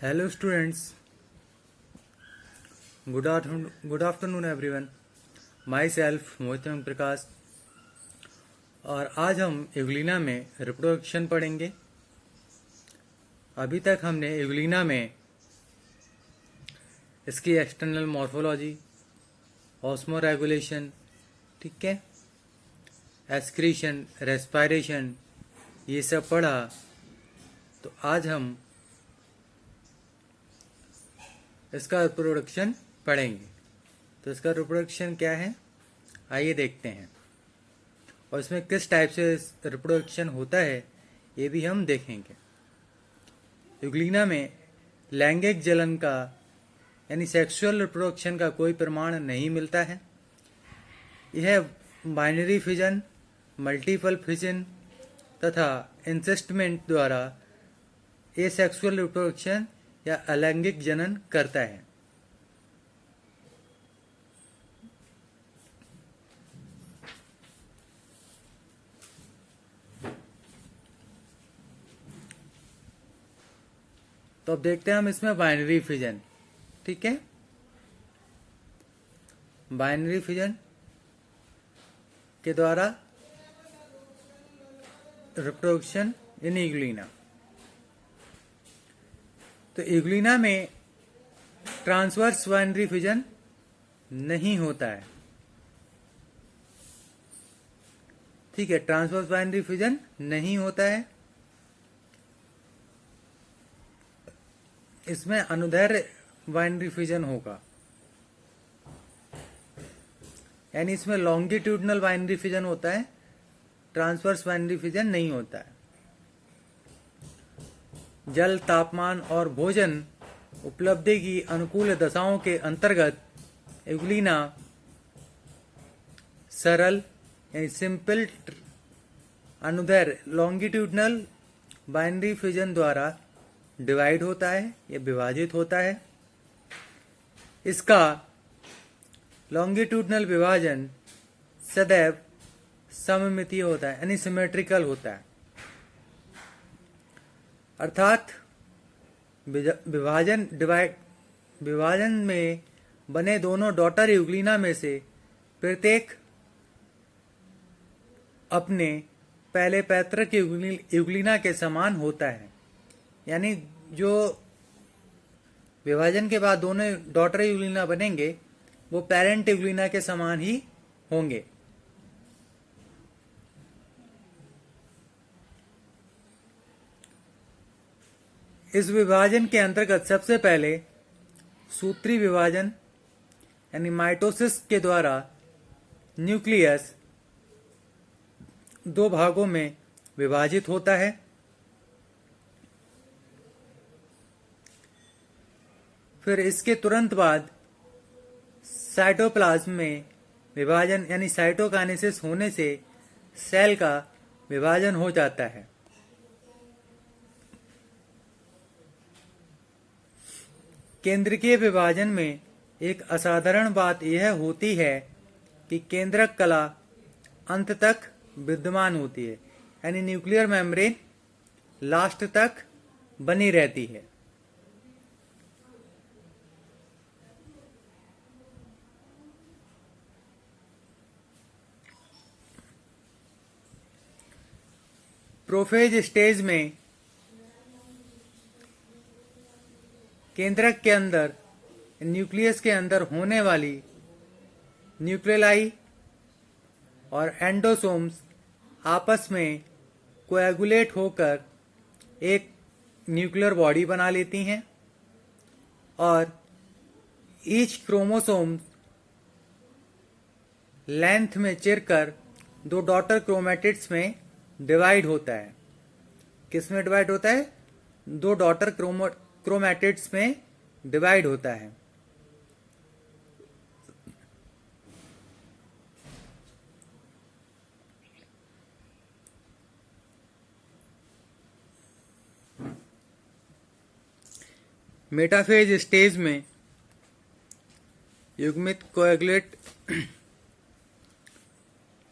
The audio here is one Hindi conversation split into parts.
Hello students, good afternoon everyone. Myself मोहित प्रकाश और आज हम एवुलिना में रिप्रोडक्शन पढ़ेंगे। अभी तक हमने एवुलिना में इसकी एक्सटर्नल मॉर्फोलॉजी, ऑस्मोरेगुलेशन, ठीक है, एक्सक्रीशन, रेस्पिरेशन, ये सब पढ़ा। तो आज हम इसका रिप्रोडक्शन पढ़ेंगे। तो इसका रिप्रोडक्शन क्या है, आइए देखते हैं, और इसमें किस टाइप से रिप्रोडक्शन होता है ये भी हम देखेंगे। एवुलिना में लैंगिक जलन का यानी सेक्सुअल रिप्रोडक्शन का कोई प्रमाण नहीं मिलता है। यह बाइनरी फिजन, मल्टीपल फिजन तथा इंसेस्टमेंट द्वारा एसेक्सुअल रिप्रोडक्शन या अलैंगिक जनन करता है। तो अब देखते हैं हम इसमें बाइनरी फिजन, ठीक है। बाइनरी फिजन के द्वारा रिप्रोडक्शन इन एवुलिना। तो एवुलिना में ट्रांसवर्स बाइनरी फिजन नहीं होता है, ठीक है। ट्रांसवर्स बाइनरी फिजन नहीं होता है। इसमें अनुदैर्ध्य बाइनरी फिजन होगा, यानी इसमें लॉन्गिट्यूडनल बाइनरी फिजन होता है, ट्रांसवर्स बाइनरी फिजन नहीं होता है। जल, तापमान और भोजन उपलब्धि की अनुकूल दशाओं के अंतर्गत एवुलिना सरल यानी सिंपल अनुदैर्ध्य लॉन्गिट्यूडनल बाइनरी फिजन द्वारा डिवाइड होता है या विभाजित होता है। इसका लॉन्गिट्यूडनल विभाजन सदैव सममितीय होता है यानी सिमेट्रिकल होता है, अर्थात विभाजन में बने दोनों डॉटर एवुलिना में से प्रत्येक अपने पहले पैतृक एवुलिना के समान होता है। यानी जो विभाजन के बाद दोनों डॉटर एवुलिना बनेंगे वो पेरेंट एवुलिना के समान ही होंगे। इस विभाजन के अंतर्गत सबसे पहले सूत्री विभाजन यानी माइटोसिस के द्वारा न्यूक्लियस दो भागों में विभाजित होता है। फिर इसके तुरंत बाद साइटोप्लाज्म में विभाजन यानी साइटोकाइनेसिस होने से सेल का विभाजन हो जाता है। केंद्रकीय विभाजन में एक असाधारण बात यह होती है कि केंद्रक कला अंत तक विद्यमान होती है, यानी न्यूक्लियर मेम्ब्रेन लास्ट तक बनी रहती है। प्रोफेज स्टेज में केंद्रक के अंदर न्यूक्लियस के अंदर होने वाली न्यूक्लियाई और एंडोसोम्स आपस में कोएगुलेट होकर एक न्यूक्लियर बॉडी बना लेती हैं और ईच क्रोमोसोम लेंथ में चिरकर दो डॉटर क्रोमैटिड्स में डिवाइड होता है। किस में डिवाइड होता है? दो डॉटर क्रोमैटिड्स में डिवाइड होता है। मेटाफेज स्टेज में युग्मित कोएगुलेट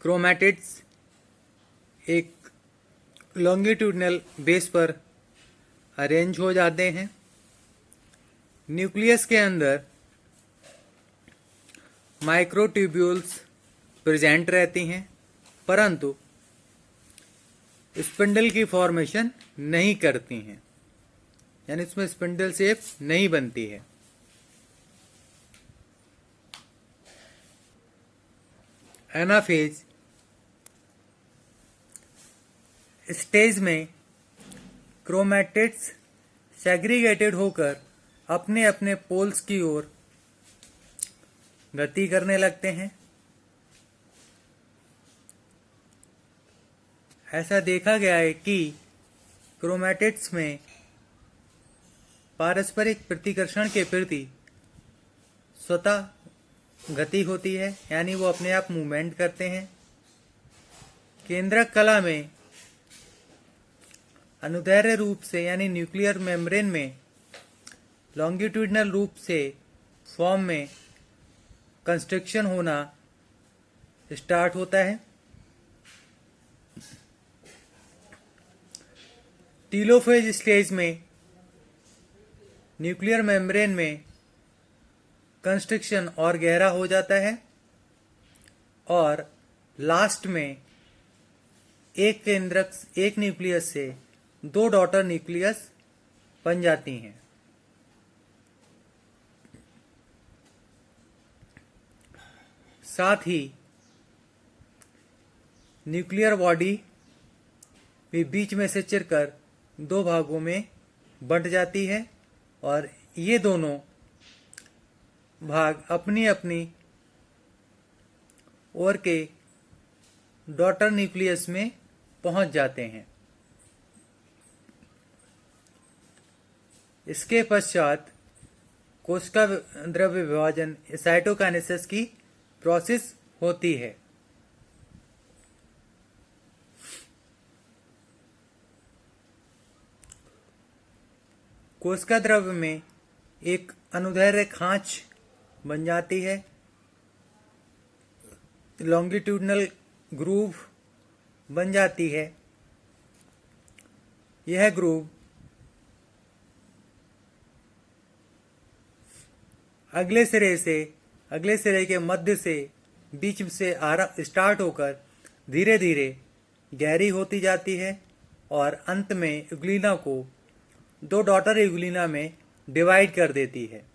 क्रोमैटिड्स एक लॉन्गिट्यूडनल बेस पर अरेंज हो जाते हैं न्यूक्लियस के अंदर माइक्रोट्यूब्यूल्स प्रेजेंट रहती हैं, परंतु स्पिंडल की फॉर्मेशन नहीं करती हैं, यानी इसमें स्पिंडल शेप नहीं बनती है। एनाफेज स्टेज में क्रोमैटिड्स सेग्रीगेटेड होकर अपने अपने पोल्स की ओर गति करने लगते हैं। ऐसा देखा गया है कि क्रोमैटिड्स में पारस्परिक प्रतिकर्षण के प्रति स्वतः गति होती है, यानी वो अपने आप मूवमेंट करते हैं। केंद्रक कला में अनुदैर्ध्य रूप से यानी न्यूक्लियर मेम्ब्रेन में लॉन्गिट्यूडिनल रूप से फॉर्म में कंस्ट्रक्शन होना स्टार्ट होता है। टीलोफेज स्टेज में न्यूक्लियर मेम्ब्रेन में कंस्ट्रक्शन और गहरा हो जाता है और लास्ट में एक केंद्रक एक न्यूक्लियस से दो डॉटर न्यूक्लियस बन जाती हैं। साथ ही न्यूक्लियर बॉडी भी बीच में से चिरकर दो भागों में बंट जाती है और ये दोनों भाग अपनी अपनी ओर के डॉटर न्यूक्लियस में पहुंच जाते हैं। इसके पश्चात कोशिका द्रव्य विभाजन साइटोकाइनेसिस की प्रोसेस होती है। कोशिका द्रव्य में एक अनुदैर्ध्य खांच बन जाती है, लॉन्गिट्यूडिनल ग्रूव बन जाती है। यह ग्रूव अगले सिरे के मध्य से बीच से स्टार्ट होकर धीरे धीरे गहरी होती जाती है और अंत में यूग्लिना को दो डॉटर यूग्लिना में डिवाइड कर देती है।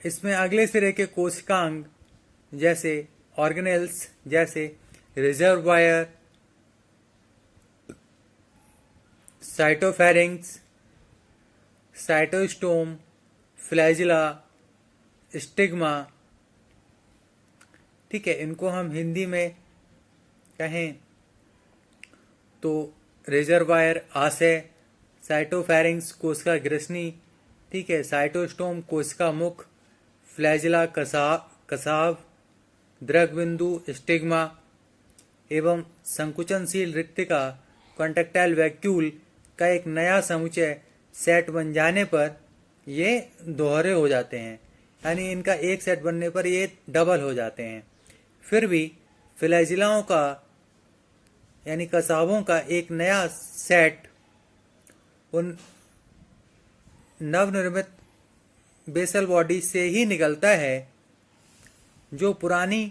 इसमें अगले सिरे के कोशिकांग जैसे ऑर्गेनेल्स जैसे रिजर्वायर, साइटोफेरिंक्स, साइटोस्टोम, फ्लैजिला, स्टिग्मा, ठीक है, इनको हम हिंदी में कहें तो रिजर्वायर आशय, साइटोफेरिंक्स कोशिका ग्रसनी, ठीक है, साइटोस्टोम कोशिका मुख, फ्लैजिला कसाव, द्रगबिंदु स्टिग्मा एवं संकुचनशील रिक्तिका कॉन्ट्रैक्टाइल वैक्यूल का एक नया समुच्चय सेट बन जाने पर ये दोहरे हो जाते हैं, यानी इनका एक सेट बनने पर ये डबल हो जाते हैं। फिर भी फ्लैजिलाओं का यानी कसावों का एक नया सेट उन नवनिर्मित बेसल बॉडी से ही निकलता है जो पुरानी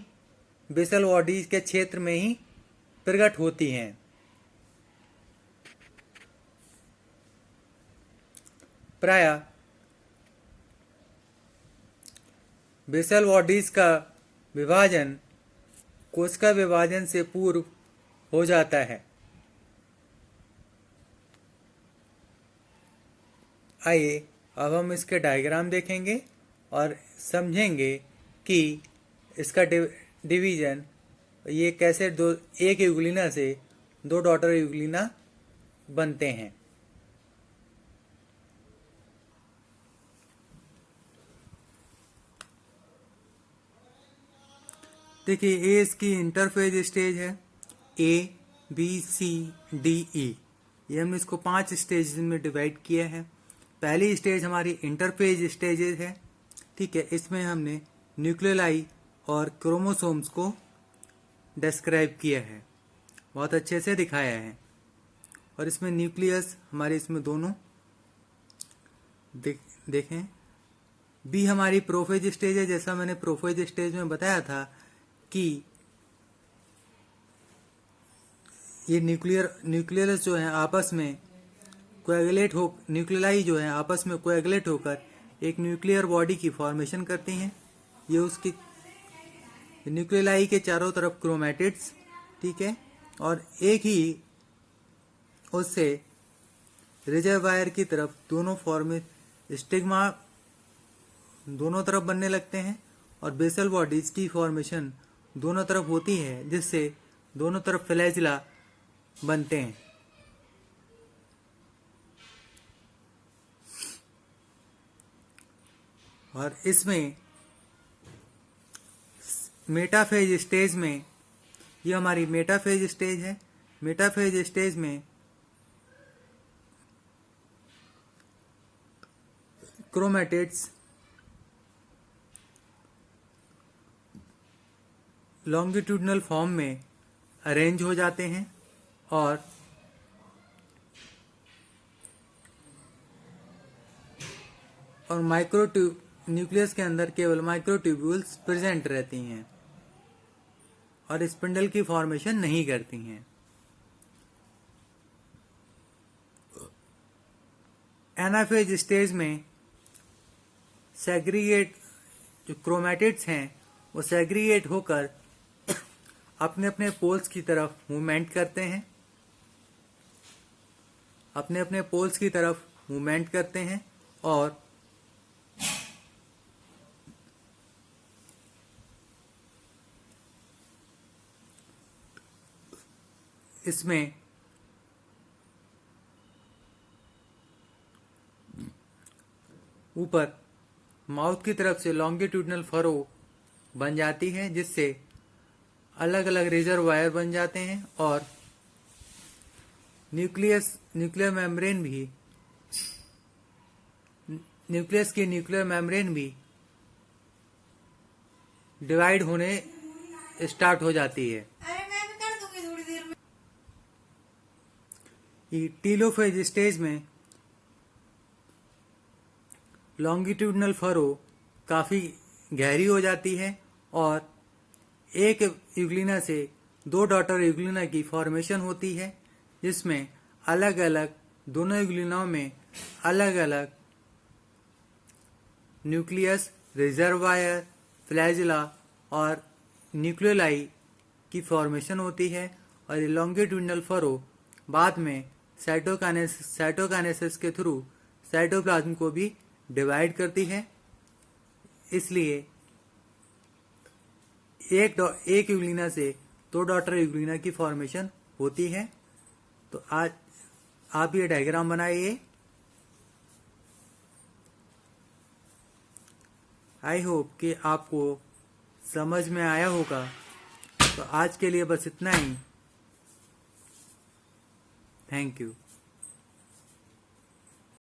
बेसल बॉडी के क्षेत्र में ही प्रकट होती हैं। प्रायः बेसल बॉडीज का विभाजन कोशिका विभाजन से पूर्व हो जाता है। आइए अब हम इसके डायग्राम देखेंगे और समझेंगे कि इसका डिवीजन ये कैसे एक यूग्लिना से दो डॉटर यूग्लिना बनते हैं। देखिए, ए इसकी इंटरफेज स्टेज है, A B C D E, ये हमने इसको 5 स्टेज में डिवाइड किया है। पहली स्टेज हमारी इंटरफेज स्टेजेस है, ठीक है। इसमें हमने न्यूक्लियोलाई और क्रोमोसोम्स को डिस्क्राइब किया है, बहुत अच्छे से दिखाया है। और इसमें न्यूक्लियस हमारे इसमें दोनों देखें। बी हमारी प्रोफेज स्टेज है। जैसा मैंने प्रोफेज स्टेज में बताया था कि ये न्यूक्लियस जो है आपस में कोएगुलेट हो, न्यूक्लियाई जो है आपस में कोएगुलेट होकर एक न्यूक्लियर बॉडी की फॉर्मेशन करती हैं। ये उसकी न्यूक्लियाई के चारों तरफ क्रोमैटिड्स, ठीक है, और एक ही उससे रिजर्वायर की तरफ दोनों स्टिग्मा दोनों तरफ बनने लगते हैं और बेसल बॉडीज की फॉर्मेशन दोनों तरफ होती है, जिससे दोनों तरफ फ्लैजिला बनते हैं। और इसमें मेटाफेज स्टेज में, ये हमारी मेटाफेज स्टेज है। मेटाफेज स्टेज में क्रोमैटिड्स लॉन्गिट्यूडनल फॉर्म में अरेंज हो जाते हैं और न्यूक्लियस के अंदर केवल माइक्रोट्यूब्यूल्स प्रेजेंट रहती हैं और स्पिंडल की फॉर्मेशन नहीं करती हैं। एनाफेज स्टेज में सेग्रीगेट जो क्रोमैटिड्स हैं वो सेग्रीगेट होकर अपने अपने पोल्स की तरफ मूवमेंट करते हैं, अपने अपने पोल्स की तरफ मूवमेंट करते हैं और इसमें ऊपर माउथ की तरफ से लॉन्गिट्यूडनल फरो बन जाती है, जिससे अलग अलग रिजर्वायर बन जाते हैं और न्यूक्लियस की न्यूक्लियर मेम्ब्रेन भी डिवाइड होने स्टार्ट हो जाती है। अरे मैं भी कर दूंगी थोड़ी देर में। टीलोफेज स्टेज में लॉन्गिट्यूडनल फरो काफी गहरी हो जाती है और एक यूग्लिना से दो डॉटर यूग्लिना की फॉर्मेशन होती है, जिसमें अलग अलग दोनों यूग्लिनाओं में अलग अलग न्यूक्लियस, रिजर्वायर, फ्लैजिला और न्यूक्लियोलाई की फॉर्मेशन होती है। और ये लॉन्गिट्यूडनल फरो बाद में साइटोकाइनेसिस के थ्रू साइटोप्लाज्म को भी डिवाइड करती है। इसलिए एक यूग्लिना से दो डॉटर यूग्लिना की फॉर्मेशन होती है। तो आज आप ये डायग्राम बनाइए। आई होप कि आपको समझ में आया होगा। तो आज के लिए बस इतना ही। Thank you.